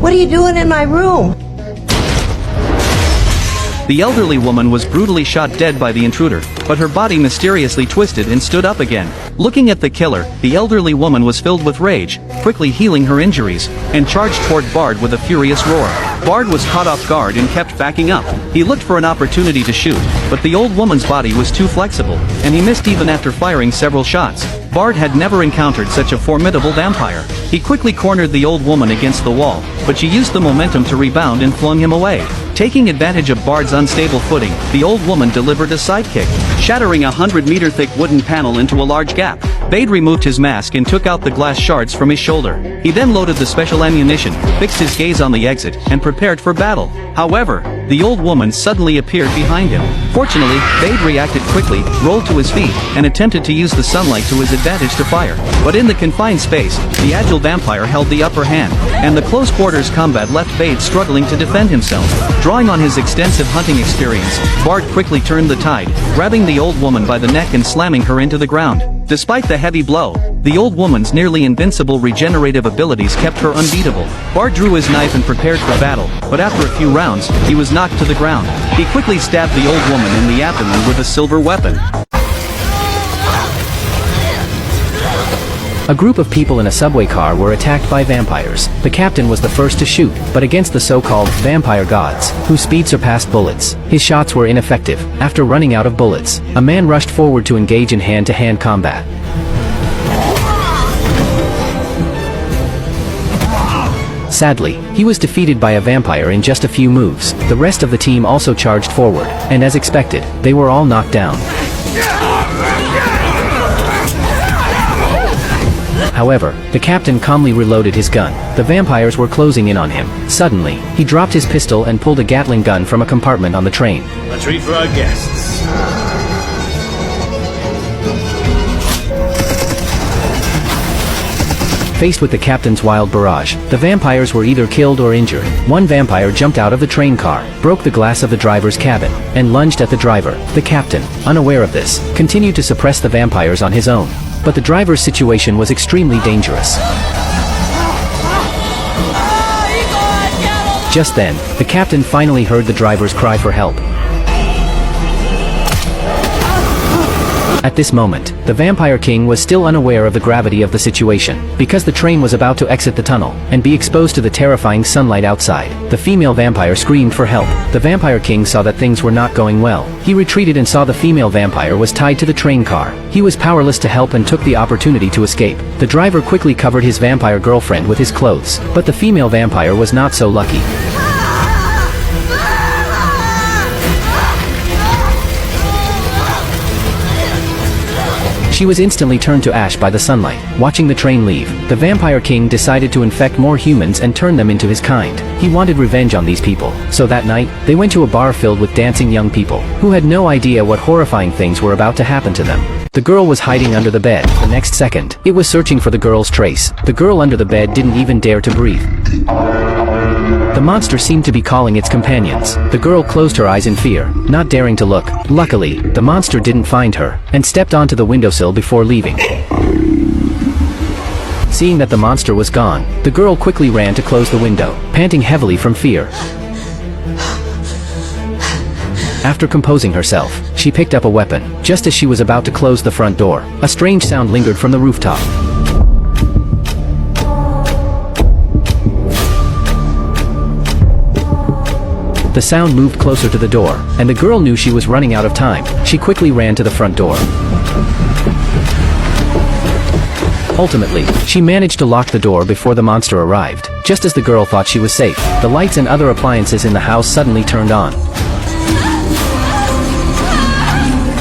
What are you doing in my room? The elderly woman was brutally shot dead by the intruder, but her body mysteriously twisted and stood up again. Looking at the killer, the elderly woman was filled with rage, quickly healing her injuries, and charged toward Bard with a furious roar. Bard was caught off guard and kept backing up. He looked for an opportunity to shoot, but the old woman's body was too flexible, and he missed even after firing several shots. Bard had never encountered such a formidable vampire. He quickly cornered the old woman against the wall, but she used the momentum to rebound and flung him away. Taking advantage of Bard's unstable footing, the old woman delivered a sidekick, shattering a 100-meter-thick wooden panel into a large gap. Bade removed his mask and took out the glass shards from his shoulder. He then loaded the special ammunition, fixed his gaze on the exit, and prepared for battle. However, the old woman suddenly appeared behind him. Fortunately, Bade reacted quickly, rolled to his feet, and attempted to use the sunlight to his advantage to fire. But in the confined space, the agile vampire held the upper hand, and the close-quarters combat left Bade struggling to defend himself. Drawing on his extensive hunting experience, Bard quickly turned the tide, grabbing the old woman by the neck and slamming her into the ground. Despite the heavy blow, the old woman's nearly invincible regenerative abilities kept her unbeatable. Bard drew his knife and prepared for battle, but after a few rounds, he was knocked to the ground. He quickly stabbed the old woman in the abdomen with a silver weapon. A group of people in a subway car were attacked by vampires. The captain was the first to shoot, but against the so-called vampire gods, whose speed surpassed bullets, his shots were ineffective. After running out of bullets, a man rushed forward to engage in hand-to-hand combat. Sadly, he was defeated by a vampire in just a few moves. The rest of the team also charged forward, and as expected, they were all knocked down. However, the captain calmly reloaded his gun. The vampires were closing in on him. Suddenly, he dropped his pistol and pulled a Gatling gun from a compartment on the train. A treat for our guests. Faced with the captain's wild barrage, the vampires were either killed or injured. One vampire jumped out of the train car, broke the glass of the driver's cabin, and lunged at the driver. The captain, unaware of this, continued to suppress the vampires on his own. But the driver's situation was extremely dangerous. Just then, the captain finally heard the driver's cry for help. At this moment, the Vampire King was still unaware of the gravity of the situation, because the train was about to exit the tunnel, and be exposed to the terrifying sunlight outside. The female vampire screamed for help. The Vampire King saw that things were not going well. He retreated and saw the female vampire was tied to the train car. He was powerless to help and took the opportunity to escape. The driver quickly covered his vampire girlfriend with his clothes, but the female vampire was not so lucky. She was instantly turned to ash by the sunlight. Watching the train leave, the Vampire King decided to infect more humans and turn them into his kind. He wanted revenge on these people. So that night, they went to a bar filled with dancing young people, who had no idea what horrifying things were about to happen to them. The girl was hiding under the bed. The next second, it was searching for the girl's trace. The girl under the bed didn't even dare to breathe. The monster seemed to be calling its companions. The girl closed her eyes in fear, not daring to look. Luckily, the monster didn't find her, and stepped onto the windowsill before leaving. Seeing that the monster was gone, the girl quickly ran to close the window, panting heavily from fear. After composing herself, she picked up a weapon. Just as she was about to close the front door, a strange sound lingered from the rooftop. The sound moved closer to the door, and the girl knew she was running out of time. She quickly ran to the front door. Ultimately, she managed to lock the door before the monster arrived. Just as the girl thought she was safe, the lights and other appliances in the house suddenly turned on.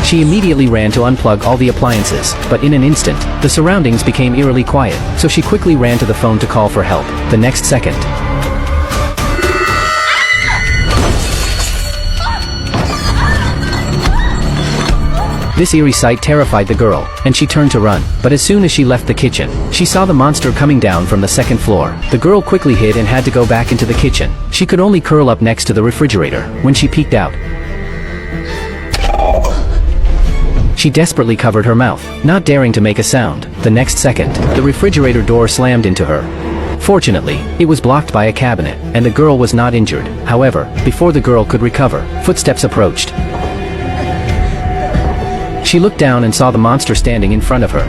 She immediately ran to unplug all the appliances, but in an instant, the surroundings became eerily quiet, so she quickly ran to the phone to call for help. The next second, this eerie sight terrified the girl, and she turned to run. But as soon as she left the kitchen, she saw the monster coming down from the second floor. The girl quickly hid and had to go back into the kitchen. She could only curl up next to the refrigerator. When she peeked out, she desperately covered her mouth, not daring to make a sound. The next second, the refrigerator door slammed into her. Fortunately, it was blocked by a cabinet, and the girl was not injured. However, before the girl could recover, footsteps approached. She looked down and saw the monster standing in front of her.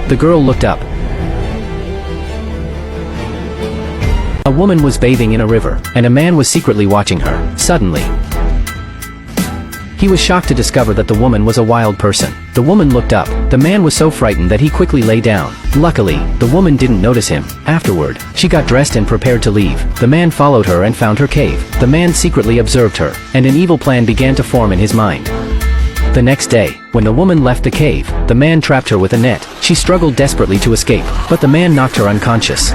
The girl looked up. A woman was bathing in a river, and a man was secretly watching her. Suddenly, he was shocked to discover that the woman was a wild person. The woman looked up. The man was so frightened that he quickly lay down. Luckily, the woman didn't notice him. Afterward, she got dressed and prepared to leave. The man followed her and found her cave. The man secretly observed her, and an evil plan began to form in his mind. The next day, when the woman left the cave, the man trapped her with a net. She struggled desperately to escape, but the man knocked her unconscious.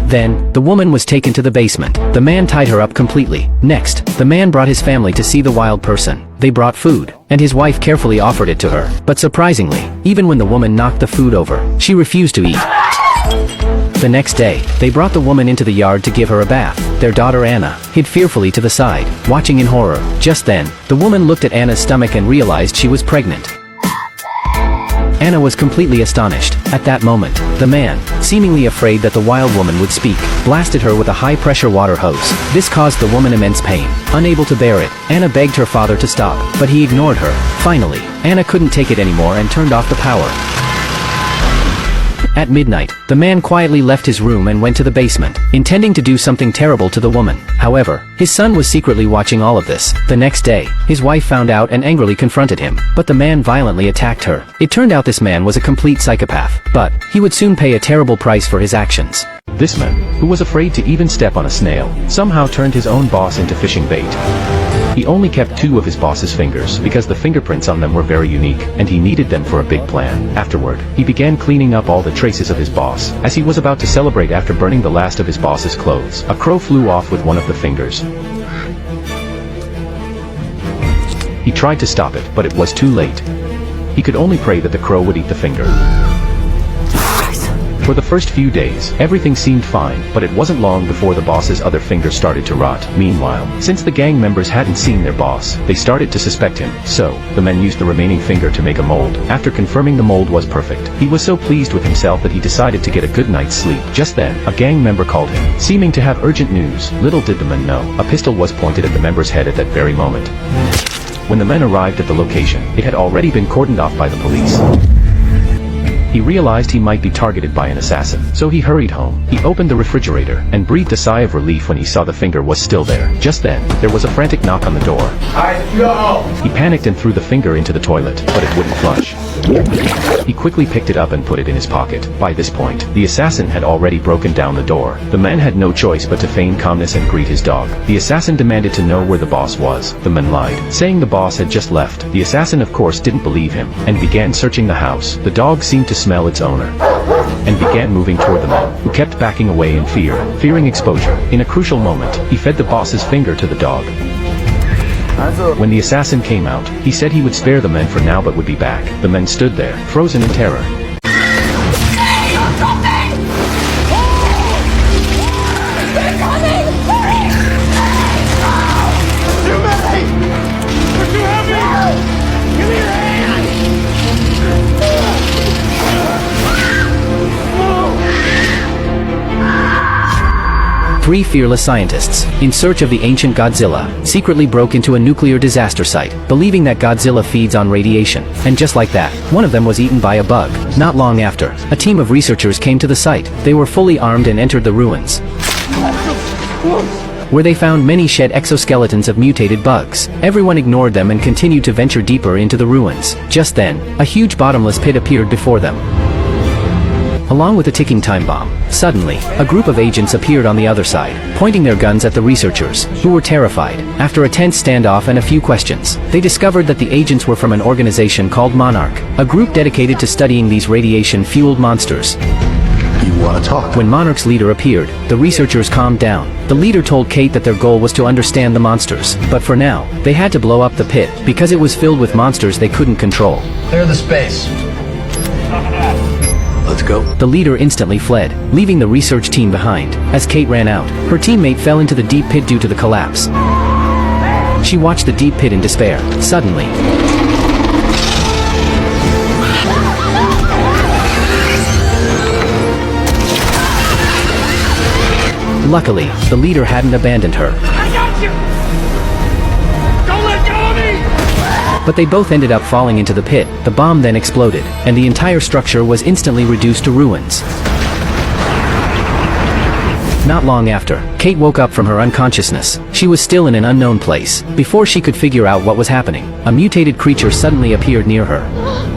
Then, the woman was taken to the basement. The man tied her up completely. Next, the man brought his family to see the wild person. They brought food, and his wife carefully offered it to her. But surprisingly, even when the woman knocked the food over, she refused to eat. The next day, they brought the woman into the yard to give her a bath. Their daughter Anna hid fearfully to the side, watching in horror. Just then, the woman looked at Anna's stomach and realized she was pregnant. Anna was completely astonished. At that moment, the man, seemingly afraid that the wild woman would speak, blasted her with a high-pressure water hose. This caused the woman immense pain. Unable to bear it, Anna begged her father to stop, but he ignored her. Finally, Anna couldn't take it anymore and turned off the power. At midnight, the man quietly left his room and went to the basement, intending to do something terrible to the woman. However, his son was secretly watching all of this. The next day, his wife found out and angrily confronted him, but the man violently attacked her. It turned out this man was a complete psychopath, but he would soon pay a terrible price for his actions. This man, who was afraid to even step on a snail, somehow turned his own boss into fishing bait. He only kept 2 of his boss's fingers because the fingerprints on them were very unique, and he needed them for a big plan. Afterward, he began cleaning up all the traces of his boss. As he was about to celebrate after burning the last of his boss's clothes, a crow flew off with one of the fingers. He tried to stop it, but it was too late. He could only pray that the crow would eat the finger. For the first few days, everything seemed fine, but it wasn't long before the boss's other finger started to rot. Meanwhile, since the gang members hadn't seen their boss, they started to suspect him. So, the men used the remaining finger to make a mold. After confirming the mold was perfect, he was so pleased with himself that he decided to get a good night's sleep. Just then, a gang member called him, seeming to have urgent news. Little did the men know, a pistol was pointed at the member's head at that very moment. When the men arrived at the location, it had already been cordoned off by the police. He realized he might be targeted by an assassin, so he hurried home. He opened the refrigerator, and breathed a sigh of relief when he saw the finger was still there. Just then, there was a frantic knock on the door. He panicked and threw the finger into the toilet, but it wouldn't flush. He quickly picked it up and put it in his pocket. By this point, the assassin had already broken down the door. The man had no choice but to feign calmness and greet his dog. The assassin demanded to know where the boss was. The man lied, saying the boss had just left. The assassin of course didn't believe him, and began searching the house. The dog seemed to smell its owner, and began moving toward the man, who kept backing away in fear, fearing exposure. In a crucial moment, he fed the boss's finger to the dog. When the assassin came out, he said he would spare the men for now but would be back. The men stood there, frozen in terror. Three fearless scientists, in search of the ancient Godzilla, secretly broke into a nuclear disaster site, believing that Godzilla feeds on radiation. And just like that, one of them was eaten by a bug. Not long after, a team of researchers came to the site. They were fully armed and entered the ruins, where they found many shed exoskeletons of mutated bugs. Everyone ignored them and continued to venture deeper into the ruins. Just then, a huge bottomless pit appeared before them, along with a ticking time bomb. Suddenly, a group of agents appeared on the other side, pointing their guns at the researchers, who were terrified. After a tense standoff and a few questions, they discovered that the agents were from an organization called Monarch, a group dedicated to studying these radiation-fueled monsters. You want to talk? When Monarch's leader appeared, the researchers calmed down. The leader told Kate that their goal was to understand the monsters, but for now, they had to blow up the pit, because it was filled with monsters they couldn't control. Clear the space. Let's go. The leader instantly fled, leaving the research team behind. As Kate ran out, her teammate fell into the deep pit due to the collapse. She watched the deep pit in despair. Suddenly, Luckily, the leader hadn't abandoned her. I got you! Don't let go of me! But they both ended up falling into the pit. The bomb then exploded, and the entire structure was instantly reduced to ruins. Not long after, Kate woke up from her unconsciousness. She was still in an unknown place. Before she could figure out what was happening, a mutated creature suddenly appeared near her.